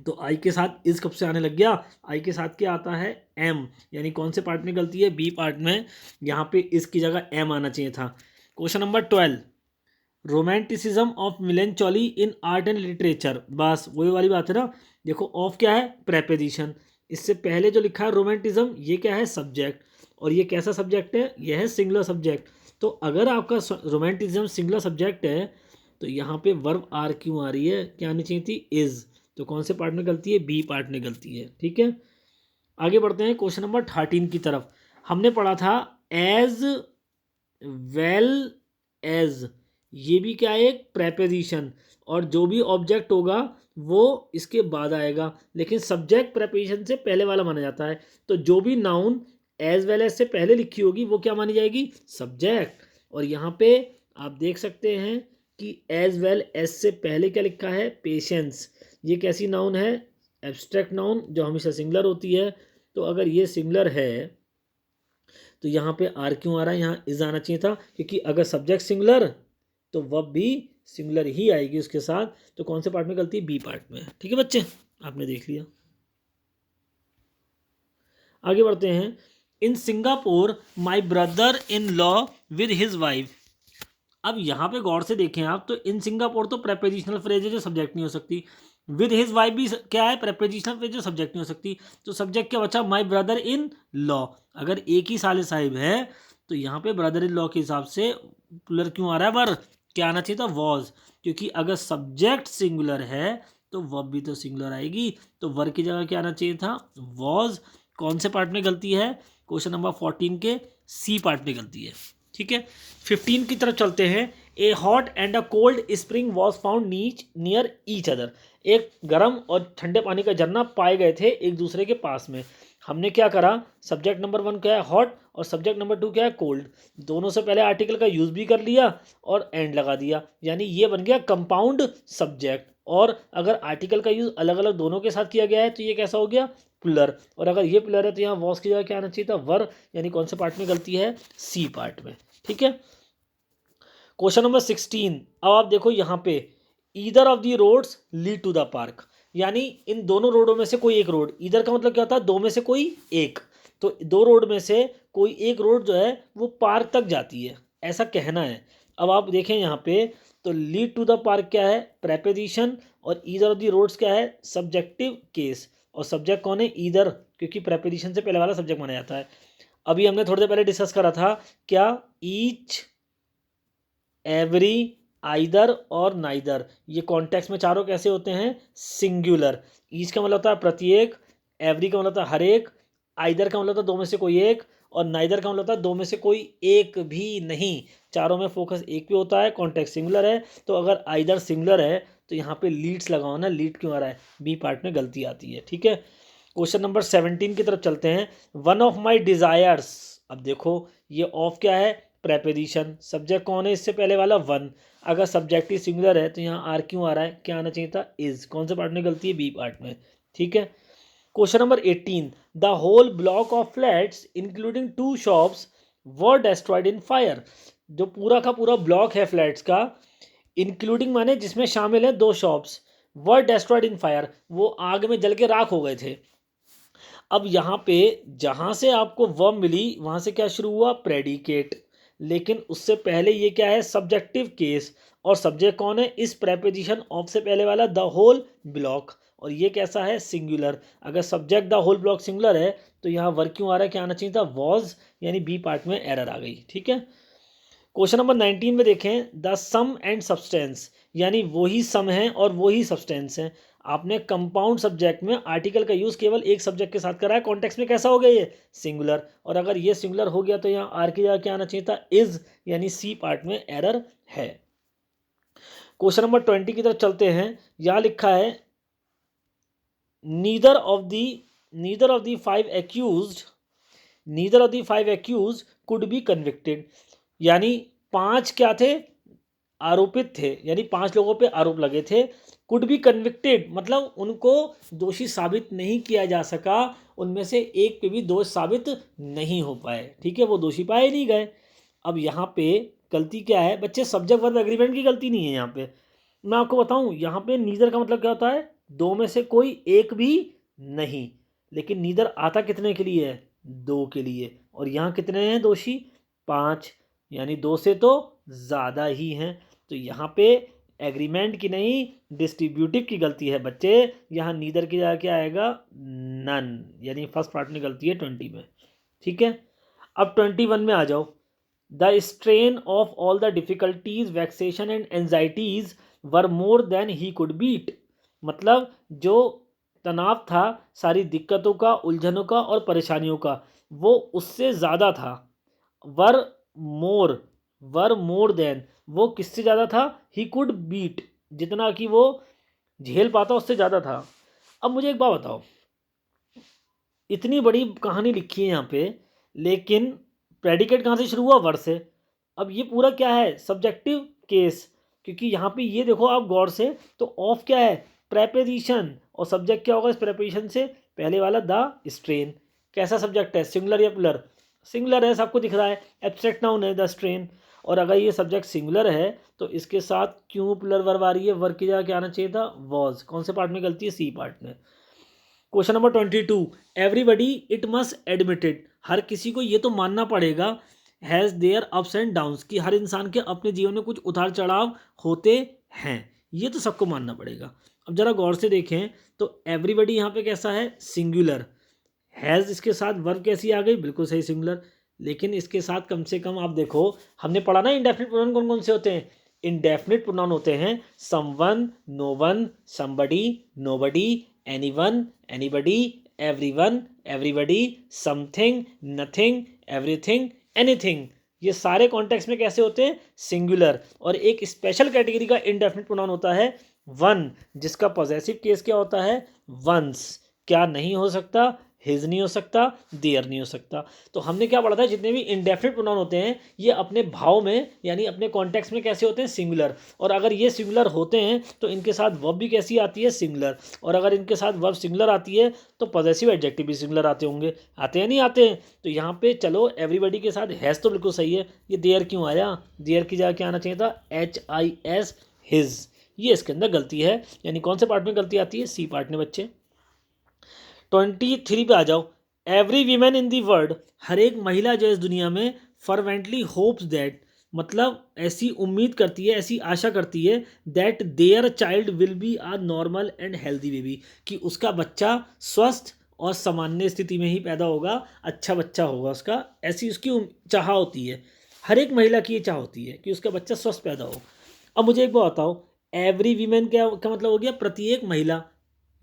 तो आई के साथ इस कब से आने लग गया, आई के साथ क्या आता है, एम, यानी कौन से पार्ट में गलती है, बी पार्ट में। यहाँ पे इसकी जगह एम आना चाहिए था। Question number 12, romanticism of melancholy in art and literature, बस वही वाली बात है ना। देखो ऑफ क्या है, प्रेपोजिशन, इससे पहले जो लिखा है रोमांटिज्म, ये क्या है, सब्जेक्ट, और ये कैसा सब्जेक्ट है, यह है सिंगुलर सब्जेक्ट। तो अगर आपका रोमांटिज्म सिंगुलर सब्जेक्ट है तो यहाँ पे वर्ब आर क्यों आ रही है, क्या आनी चाहिए थी, इज। तो कौन से पार्ट में गलती है, बी पार्ट में गलती है, ठीक है। आगे बढ़ते हैं क्वेश्चन नंबर 13 की तरफ। हमने पढ़ा था एज वेल एज, ये भी क्या है, एक प्रेपोजिशन, और जो भी ऑब्जेक्ट होगा वो इसके बाद आएगा, लेकिन सब्जेक्ट प्रेपोजिशन से पहले वाला माना जाता है। तो जो भी नाउन एज वेल एज से पहले लिखी होगी वो क्या मानी जाएगी, सब्जेक्ट। और यहाँ पे आप देख सकते हैं कि एज वेल एज से पहले क्या लिखा है, पेशेंस, ये कैसी नाउन है, एब्स्ट्रैक्ट नाउन जो हमेशा सिंगुलर होती है। तो अगर ये सिंगुलर है तो यहाँ पे आर क्यों आ रहा है, यहाँ इज आना चाहिए था, क्योंकि अगर सब्जेक्ट सिंगुलर तो वर्ब भी सिंगुलर ही आएगी उसके साथ। तो कौन से पार्ट में गलती है, बी पार्ट में, ठीक है बच्चे, आपने देख लिया। आगे बढ़ते हैं, in Singapore my brother in law with his wife. अब यहाँ पे गौर से देखें आप, तो इन सिंगापुर तो प्रेपोजिशनल फ्रेज है जो सब्जेक्ट नहीं हो सकती, विद हिज वाइफ भी क्या है, प्रेपोजिशनल फ्रेज जो सब्जेक्ट नहीं हो सकती। तो सब्जेक्ट क्या बचा, माई ब्रदर इन लॉ। अगर एक ही साले साहिब है तो यहाँ पे ब्रदर इन लॉ के हिसाब से प्लुरल क्यों आ रहा है, वर क्या आना चाहिए था, वॉज, क्योंकि अगर सब्जेक्ट सिंगुलर है तो वर्ब भी तो सिंगुलर आएगी, तो वर की जगह क्या आना चाहिए था, वॉज। कौन से पार्ट में गलती है, क्वेश्चन नंबर 14 के सी पार्ट में गलती है, ठीक है। 15 की तरफ चलते हैं, ए hot and a cold spring was found near each other. एक गर्म और ठंडे पानी का झरना पाए गए थे एक दूसरे के पास में। हमने क्या करा, सब्जेक्ट नंबर 1 क्या है, हॉट, और सब्जेक्ट नंबर 2 क्या है, कोल्ड। दोनों से पहले आर्टिकल का यूज भी कर लिया और एंड लगा दिया, यानी ये बन गया कंपाउंड सब्जेक्ट। और अगर आर्टिकल का यूज अलग अलग दोनों के साथ किया गया है तो ये कैसा हो गया, प्लुरल। और अगर ये प्लुरल है तो यहाँ वॉज की जगह क्या आना चाहिए था, वर, यानी कौन से पार्ट में गलती है, सी पार्ट में, ठीक है। क्वेश्चन नंबर 16, अब आप देखो यहाँ पे, either of the roads lead to the park, यानी इन दोनों रोडों में से कोई एक रोड, ईदर का मतलब क्या होता है, दो में से कोई एक, तो दो रोड में से कोई एक रोड जो है वो पार्क तक जाती है, ऐसा कहना है। अब आप देखें यहाँ पे, तो लीड टू द पार्क क्या है, प्रेपोजिशन, और ईदर ऑफ दी रोड्स क्या है, सब्जेक्टिव केस, और सब्जेक्ट कौन है, ईदर, क्योंकि प्रेपोजिशन से पहले वाला सब्जेक्ट माना जाता है। अभी हमने थोड़ी देर पहले डिस्कस करा था क्या, ईच, एवरी, आइदर और नाइदर, ये कॉन्टेक्स्ट में चारों कैसे होते हैं, सिंगुलर। ईच का मतलब होता है प्रत्येक, एवरी का मतलब होता है हर एक, आइदर का मतलब होता है दो में से कोई एक, और नाइदर का मतलब होता है दो में से कोई एक भी नहीं। चारों में फोकस एक पे होता है, कॉन्टेक्स्ट सिंगुलर है। तो अगर आइदर सिंगुलर है तो यहाँ पे लीड्स लगाओ ना, लीड क्यों आ रहा है, बी पार्ट में गलती आती है। ठीक है, क्वेश्चन नंबर 17 की तरफ चलते हैं। वन ऑफ माई डिजायर्स, अब देखो ये ऑफ क्या है, प्रेपोजिशन, सब्जेक्ट कौन है इससे पहले वाला, वन। अगर सब्जेक्टिव सिंगुलर है तो यहाँ आर क्यों आ रहा है, क्या आना चाहिए था, इज। कौन से पार्ट में गलती है, बी पार्ट में। ठीक है, question number 18, the whole block of flats including 2 shops were destroyed in fire. जो पूरा का पूरा ब्लॉक है फ्लैट्स का, इंक्लूडिंग माने जिसमें शामिल है 2 shops, were destroyed in fire, वो आग में जल के राख हो गए थे। अब यहाँ पे जहाँ से आपको वर्ब मिली वहाँ से क्या शुरू हुआ, प्रेडिकेट, लेकिन उससे पहले ये क्या है, सब्जेक्टिव केस, और सब्जेक्ट कौन है, इस प्रेपोजिशन ऑफ से पहले वाला द होल ब्लॉक, और ये कैसा है, सिंगुलर। अगर subject the whole block singular है तो यहाँ वर्ब क्यों आ रहा है, क्या आना चाहिए था, वॉज, यानी बी पार्ट में एरर आ गई। ठीक है, क्वेश्चन नंबर 19 में देखें, द सम एंड सब्सटेंस, यानी वही सम है और वही सब्सटेंस है। आपने कंपाउंड सब्जेक्ट में आर्टिकल का यूज केवल एक सब्जेक्ट के साथ करा है, कॉन्टेक्स्ट में कैसा हो गया ये, सिंगुलर। और अगर ये सिंगुलर हो गया तो यहाँ आर की जगह क्या आना चाहिए था, इज, यानी सी पार्ट में एरर है। क्वेश्चन नंबर 20 की तरफ चलते हैं। यहाँ लिखा है, neither of the 5 accused, neither of the 5 accuse could be convicted, यानी 5 क्या थे, आरोपित थे, यानी 5 लोगों पे आरोप लगे थे। कुड बी कन्विक्टेड मतलब उनको दोषी साबित नहीं किया जा सका, उनमें से एक पे भी दोष साबित नहीं हो पाए। ठीक है, वो दोषी पाए नहीं गए। अब यहाँ पे गलती क्या है बच्चे, सब्जेक्ट वर्ब एग्रीमेंट की गलती नहीं है। यहाँ पे मैं आपको बताऊँ, यहाँ पे नीदर का मतलब क्या होता है, दो में से कोई एक भी नहीं, लेकिन नीदर आता कितने के लिए है, 2 के लिए, और यहाँ कितने हैं दोषी, 5, यानी 2 से तो ज़्यादा ही हैं। तो यहाँ पे एग्रीमेंट की नहीं, डिस्ट्रीब्यूटिव की गलती है बच्चे। यहाँ नीदर की जगह क्या आएगा, नन, यानी फर्स्ट पार्ट में गलती है 20 में। ठीक है, अब 21 में आ जाओ। The strain of all the difficulties, vexation and anxieties were more than he could beat, मतलब जो तनाव था, सारी दिक्कतों का, उलझनों का और परेशानियों का, वो उससे ज़्यादा था। वर मोर, वर मोर देन, वो किससे ज़्यादा था, ही कुड बीट, जितना कि वो झेल पाता उससे ज़्यादा था। अब मुझे एक बात बताओ, इतनी बड़ी कहानी लिखी है यहाँ पे, लेकिन प्रेडिकेट कहाँ से शुरू हुआ, वर से। अब ये पूरा क्या है, सब्जेक्टिव केस, क्योंकि यहाँ पे ये देखो आप गौर से, तो ऑफ क्या है, प्रेपोजिशन, और सब्जेक्ट क्या होगा इस प्रेपोजिशन से पहले वाला, द स्ट्रेन। कैसा सब्जेक्ट है, सिंगुलर या प्लुरल, सिंगुलर है, सबको दिख रहा है, एब्स्ट्रैक्ट नाउन है द स्ट्रेन। और अगर ये सब्जेक्ट सिंगुलर है तो इसके साथ क्यों प्लुरल वर्ब आ रही है, वर्ब की जगह क्या आना चाहिए था, वॉज। कौन से पार्ट में गलती है, सी पार्ट में। Question number 22, everybody it must admitted, हर किसी को ये तो मानना पड़ेगा, has their ups and downs, कि हर इंसान के अपने जीवन में कुछ उतार चढ़ाव होते हैं, ये तो सबको मानना पड़ेगा। अब जरा गौर से देखें तो एवरीबडी यहाँ पे कैसा है, सिंगुलर, हैज़ इसके साथ वर्ब कैसी आ गई, बिल्कुल सही सिंगुलर, लेकिन इसके साथ कम से कम आप देखो, हमने पढ़ा ना इंडेफिनिट प्रोनाउन कौन कौन से होते हैं, इंडेफिनिट प्रोनाउन होते हैं someone, no one, somebody, nobody, anyone, anybody, everyone, everybody, something, nothing, everything, anything. ये सारे कॉन्टेक्स्ट में कैसे होते हैं, सिंगुलर। और एक स्पेशल कैटेगरी का इंडेफिनिट प्रोनाउन होता है वन, जिसका पॉजेसिव केस क्या होता है, वंस। क्या नहीं हो सकता, हिज नहीं हो सकता, देयर नहीं हो सकता। तो हमने क्या पढ़ा था, जितने भी इंडेफिनिट प्रोनाउन होते हैं ये अपने भाव में यानी अपने कॉन्टेक्स्ट में कैसे होते हैं, सिंगुलर। और अगर ये सिंगुलर होते हैं तो इनके साथ वर्ब भी कैसी आती है, सिंगुलर। और अगर इनके साथ वर्ब सिंगुलर आती है तो पॉजेसिव एडजेक्टिव भी सिंगुलर आते होंगे, आते हैं नहीं आते हैं। तो यहाँ पे चलो एवरीबडी के साथ हैज़ तो बिल्कुल सही है, ये देयर क्यों आया, देयर की जगह क्या आना चाहिए था, HIS, हिज। ये इसके अंदर गलती है, यानी कौन से पार्ट में गलती आती है, सी पार्ट में बच्चे। 23 पे आ जाओ। Every women in the world, हर एक महिला जो इस दुनिया में, फर्वेंटली होप्स दैट, मतलब ऐसी उम्मीद करती है, ऐसी आशा करती है, that their child will be a normal and healthy baby, कि उसका बच्चा स्वस्थ और सामान्य स्थिति में ही पैदा होगा, अच्छा बच्चा होगा उसका, ऐसी उसकी चाह होती है। हर एक महिला की ये चाह होती है कि उसका बच्चा स्वस्थ पैदा हो। अब मुझे एक बात बताओ, एवरी वीमेन क्या मतलब हो गया, प्रत्येक महिला।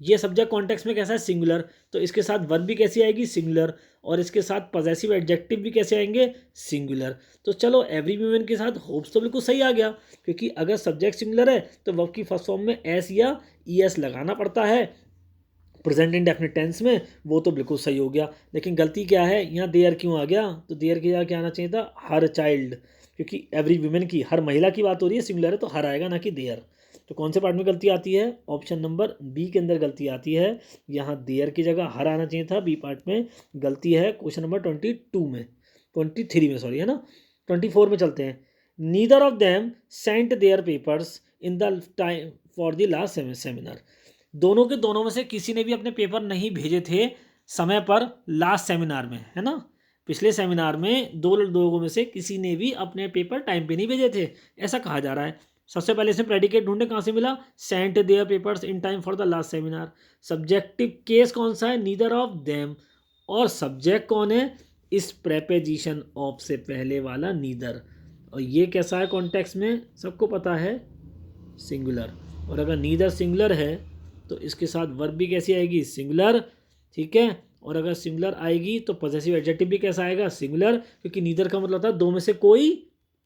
ये सब्जेक्ट कॉन्टेक्स्ट में कैसा है, सिंगुलर, तो इसके साथ वर्ब भी कैसी आएगी, सिंगुलर, और इसके साथ पॉजेसिव एडजेक्टिव भी कैसे आएंगे, सिंगुलर। तो चलो एवरी वीमेन के साथ होप्स तो बिल्कुल सही आ गया, क्योंकि अगर सब्जेक्ट सिंगुलर है तो वर्ब की फर्स्ट फॉर्म में एस या ई एस लगाना पड़ता है प्रेजेंट इंडेफिनिट टेंस में, वो तो बिल्कुल सही हो गया। लेकिन गलती क्या है, यहाँ देयर क्यों आ गया, तो देयर की जगह क्या आना चाहिए था, हर चाइल्ड, क्योंकि एवरी वीमेन की, हर महिला की बात हो रही है, सिंगुलर है तो हर आएगा ना कि देयर। तो कौन से पार्ट में गलती आती है, ऑप्शन नंबर बी के अंदर गलती आती है। यहाँ देयर की जगह हर आना चाहिए था, बी पार्ट में गलती है क्वेश्चन नंबर 22 में, 23 में सॉरी, है ना। 24 में चलते हैं। Neither of them sent their papers in the time for the last seminar. दोनों के दोनों में से किसी ने भी अपने पेपर नहीं भेजे थे समय पर लास्ट सेमिनार में, है ना। पिछले सेमिनार में दो लोगों में से किसी ने भी अपने पेपर टाइम पे नहीं भेजे थे, ऐसा कहा जा रहा है। सबसे पहले इसमें प्रेडिकेट ढूंढे, कहाँ से मिला, sent their papers in time for the last seminar. Subjective case कौन सा है, नीदर ऑफ देम, और सब्जेक्ट कौन है, इस प्रेपोजिशन ऑफ से पहले वाला नीदर, और ये कैसा है कॉन्टेक्स्ट में, सबको पता है, सिंगुलर। और अगर नीदर सिंगुलर है तो इसके साथ वर्ब भी कैसी आएगी, सिंगुलर, ठीक है। और अगर सिंगुलर आएगी तो पॉजेसिव एडजेक्टिव भी कैसा आएगा, सिंगुलर, क्योंकि नीदर का मतलब था दो में से कोई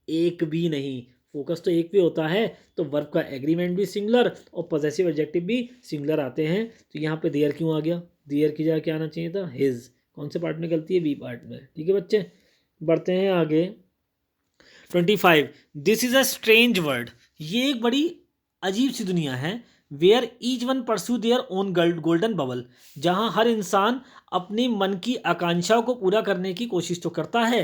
एक भी नहीं, फोकस तो एक पे होता है, तो वर्ब का एग्रीमेंट भी सिंगुलर और पॉजेसिव एडजेक्टिव भी सिंगुलर आते हैं। तो यहाँ पे देयर क्यों आ गया, देयर की जगह क्या आना चाहिए था, हिज। कौन से पार्ट में गलती है, बी पार्ट में, ठीक है बच्चे। बढ़ते हैं आगे। 25, this is a strange word. ये एक बड़ी अजीब सी दुनिया है। Where each one pursue their own golden bubble, जहां हर इंसान अपनी मन की आकांक्षाओं को पूरा करने की कोशिश तो करता है,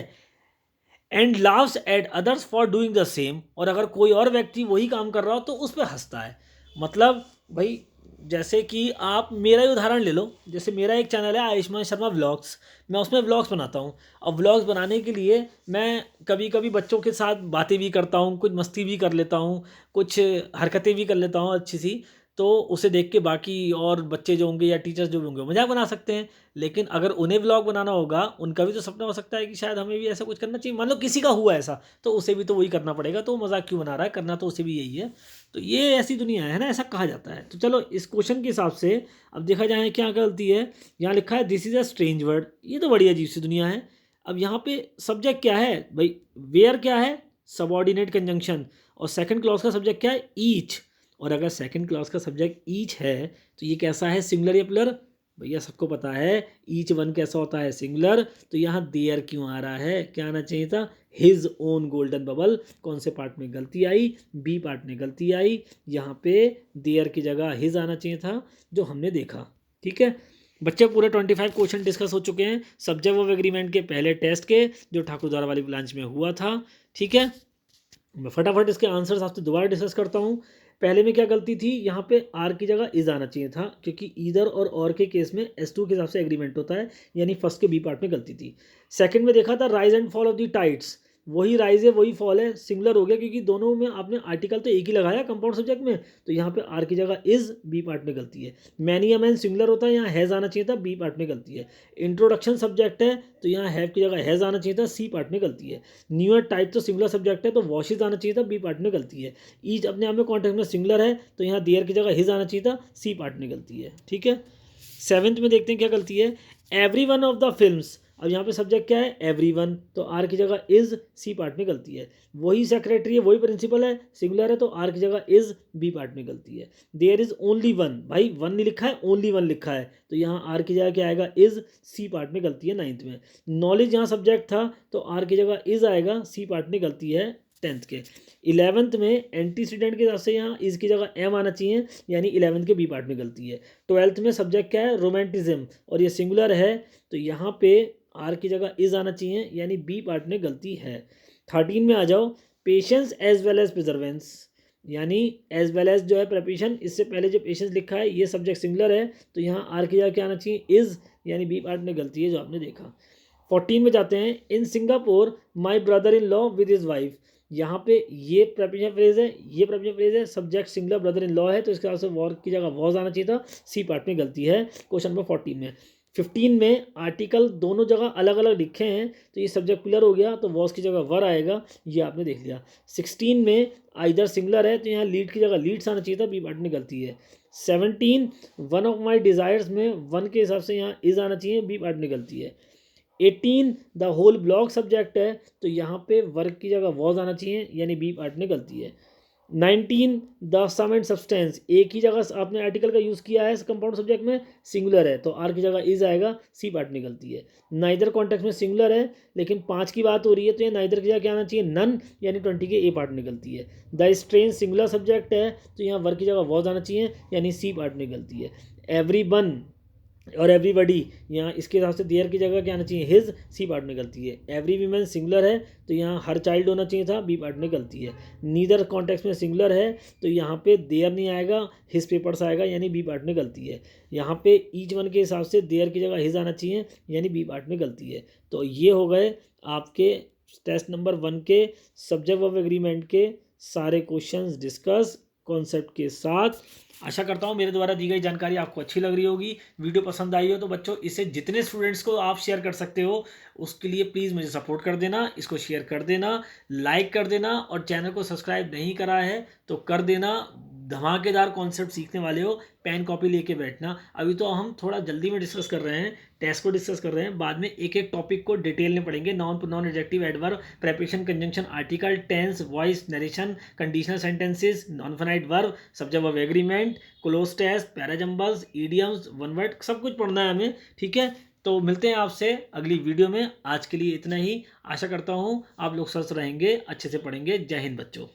and laughs at others for doing the same, और अगर कोई और व्यक्ति वही काम कर रहा हो तो उस पर हंसता है। मतलब भाई, जैसे कि आप मेरा ही उदाहरण ले लो, जैसे मेरा एक चैनल है आयुष्मान शर्मा व्लॉग्स, मैं उसमें व्लॉग्स बनाता हूँ। अब व्लॉग्स बनाने के लिए मैं कभी कभी बच्चों के साथ बातें भी करता हूँ, कुछ मस्ती भी कर लेता हूँ, कुछ हरकतें भी कर लेता हूँ अच्छी सी, तो उसे देख के बाकी और बच्चे जो होंगे या टीचर्स जो भी होंगे मजाक बना सकते हैं। लेकिन अगर उन्हें व्लॉग बनाना होगा, उनका भी तो सपना हो सकता है कि शायद हमें भी ऐसा कुछ करना चाहिए, मान लो किसी का हुआ ऐसा, तो उसे भी तो वही करना पड़ेगा, तो वो मजाक क्यों बना रहा है, करना तो उसे भी यही है। तो ये ऐसी दुनिया है ना, ऐसा कहा जाता है। तो चलो इस क्वेश्चन के हिसाब से अब देखा जाए क्या गलती है। यहाँ लिखा है this is a strange word, ये तो बड़ी अजीब सी दुनिया है। अब यहाँ पे सब्जेक्ट क्या है भाई, वेयर क्या है, सबऑर्डिनेट कंजंक्शन, और सेकंड क्लॉज का सब्जेक्ट क्या है, ईच। और अगर सेकंड क्लॉज का सब्जेक्ट ईच है तो ये कैसा है, सिंगुलर या प्लुरल, भैया सबको पता है ईच वन कैसा होता है, सिंगुलर। तो यहाँ देयर क्यों आ रहा है, क्या आना चाहिए था, हिज ओन गोल्डन बबल। कौन से पार्ट में गलती आई, बी पार्ट में गलती आई। यहाँ पे देयर की जगह हिज आना चाहिए था, जो हमने देखा, ठीक है बच्चे। पूरे 25 क्वेश्चन डिस्कस हो चुके हैं सब्जेक्ट ऑफ एग्रीमेंट के पहले टेस्ट के, जो ठाकुर द्वारा वाली ब्रांच में हुआ था, ठीक है। मैं फटाफट इसके आंसर्स आपसे दोबारा डिस्कस करता हूँ। पहले में क्या गलती थी, यहाँ पे आर की जगह इज आना चाहिए था, क्योंकि ईदर और के केस में S2 के हिसाब से एग्रीमेंट होता है, यानी फर्स्ट के बी पार्ट में गलती थी। सेकंड में देखा था rise and fall of the tides, वही राइज है वही फॉल है, सिंगुलर हो गया क्योंकि दोनों में आपने आर्टिकल तो एक ही लगाया कंपाउंड सब्जेक्ट में, तो यहाँ पे आर की जगह इज, बी पार्ट में गलती है। मैनी या मैन सिंगुलर होता है, यहाँ हैज़ आना चाहिए था, बी पार्ट में गलती है। इंट्रोडक्शन सब्जेक्ट है तो यहाँ हैव की जगह हैज़ आना चाहिए था, सी पार्ट में गलती है। न्यूअर टाइप तो सिंगुलर सब्जेक्ट है तो वॉशेज आना चाहिए था, बी पार्ट में गलती है। ईच अपने आप में कॉन्टेक्स्ट में सिंगुलर है तो यहाँ देयर की जगह हिज आना चाहिए था, सी पार्ट में गलती है, ठीक है। सेवेंथ में देखते हैं क्या गलती है, every one of the films. अब यहाँ पे सब्जेक्ट क्या है, एवरी वन, तो आर की जगह इज, सी पार्ट में गलती है। वही सेक्रेटरी है, वही प्रिंसिपल है, सिंगुलर है तो आर की जगह इज, बी पार्ट में गलती है। देयर इज ओनली वन, भाई वन नहीं लिखा है, ओनली वन लिखा है, तो यहाँ आर की जगह क्या आएगा, इज, सी पार्ट में गलती है। नाइन्थ में नॉलेज यहाँ सब्जेक्ट था तो आर की जगह इज आएगा, सी पार्ट में गलती है 10th के। 11th में एंटीसीडेंट के हिसाब से यहाँ इस की जगह एम आना चाहिए, यानी 11th के बी पार्ट में गलती है। 12th में सब्जेक्ट क्या है, रोमांटिज्म, और ये सिंगुलर है तो यहाँ पे आर की जगह इज आना चाहिए, यानी बी पार्ट में गलती है। 13 में आ जाओ, patience as well as perseverance, यानी एज वेल एज जो है प्रपोजिशन, इससे पहले जो पेशेंस लिखा है ये सब्जेक्ट सिंगुलर है तो यहाँ आर की जगह क्या आना चाहिए, इज, यानी बी पार्ट में गलती है जो आपने देखा। 14 में जाते हैं, in Singapore my brother in law with his wife. यहाँ पे ये प्रपोजिशन फ्रेज है, ये प्रपोजिशन फ्रेज है, subject singular brother in law है तो इसके हिसाब से वॉर की जगह वॉज आना चाहिए था, सी पार्ट में गलती है क्वेश्चन नंबर 14 में। 15 में आर्टिकल दोनों जगह अलग अलग लिखे हैं तो ये सब्जेक्ट प्लूरल हो गया, तो वॉज की जगह वर आएगा, ये आपने देख लिया। 16 में आइदर सिंगुलर है तो यहाँ लीड की जगह लीड्स आना चाहिए था, बी पार्ट में गलती है। 17 वन ऑफ माई डिज़ायर्स में वन के हिसाब से यहाँ इज आना चाहिए, बी पार्ट में गलती है। 18 द होल ब्लॉक सब्जेक्ट है तो यहाँ पे वर्क की जगह वॉज आना चाहिए, यानी बी पार्ट में गलती है। 19 द सम एंड सब्सटेंस, एक ही जगह आपने आर्टिकल का यूज़ किया है कंपाउंड सब्जेक्ट में, सिंगुलर है तो आर की जगह इज आएगा, सी पार्ट में गलती है। नाइदर कॉन्टेक्स्ट में सिंगुलर है लेकिन 5 की बात हो रही है तो ये नाइदर की जगह क्या आना चाहिए, नन, यानी 20 के ए पार्ट में गलती है। द स्ट्रेन सिंगुलर सब्जेक्ट है तो यहाँ वर्क की जगह वॉज आना चाहिए, यानी सी पार्ट में गलती है। एवरी वन और एवरीबडी, यहाँ इसके हिसाब से देयर की जगह क्या आना चाहिए, हिज, सी पार्ट में गलती है। एवरी वीमेन सिंगुलर है तो यहाँ हर चाइल्ड होना चाहिए था, बी पार्ट में गलती है। नीदर कॉन्टेक्स्ट में सिंगुलर है तो यहाँ पे देयर नहीं आएगा, हिज पेपर्स आएगा, यानी बी पार्ट में गलती है। यहाँ पे ईच वन के हिसाब से देयर की जगह हिज आना चाहिए, यानी बी पार्ट में गलती है। तो ये हो गए आपके टेस्ट नंबर 1 के सब्जेक्ट ऑफ एग्रीमेंट के सारे क्वेश्चंस डिस्कस कॉन्सेप्ट के साथ। आशा करता हूँ मेरे द्वारा दी गई जानकारी आपको अच्छी लग रही होगी। वीडियो पसंद आई हो तो बच्चों इसे जितने स्टूडेंट्स को आप शेयर कर सकते हो उसके लिए प्लीज़ मुझे सपोर्ट कर देना, इसको शेयर कर देना, लाइक कर देना, और चैनल को सब्सक्राइब नहीं करा है तो कर देना। धमाकेदार कॉन्सेप्ट सीखने वाले हो, पेन कॉपी लेके बैठना। अभी तो हम थोड़ा जल्दी में डिस्कस कर रहे हैं, टेस्ट को डिस्कस कर रहे हैं, बाद में एक एक टॉपिक को डिटेल में पढ़ेंगे। Noun adjective, adverb, preposition, conjunction, article, tense, voice, narration, conditional sentences, non finite verb, subject of agreement, cloze test, parajumbles, idioms, one word, सब कुछ पढ़ना है हमें, ठीक है। तो मिलते हैं आपसे अगली वीडियो में। आज के लिए इतना ही। आशा करता हूँ आप लोग स्वस्थ रहेंगे, अच्छे से पढ़ेंगे। जय हिंद बच्चों।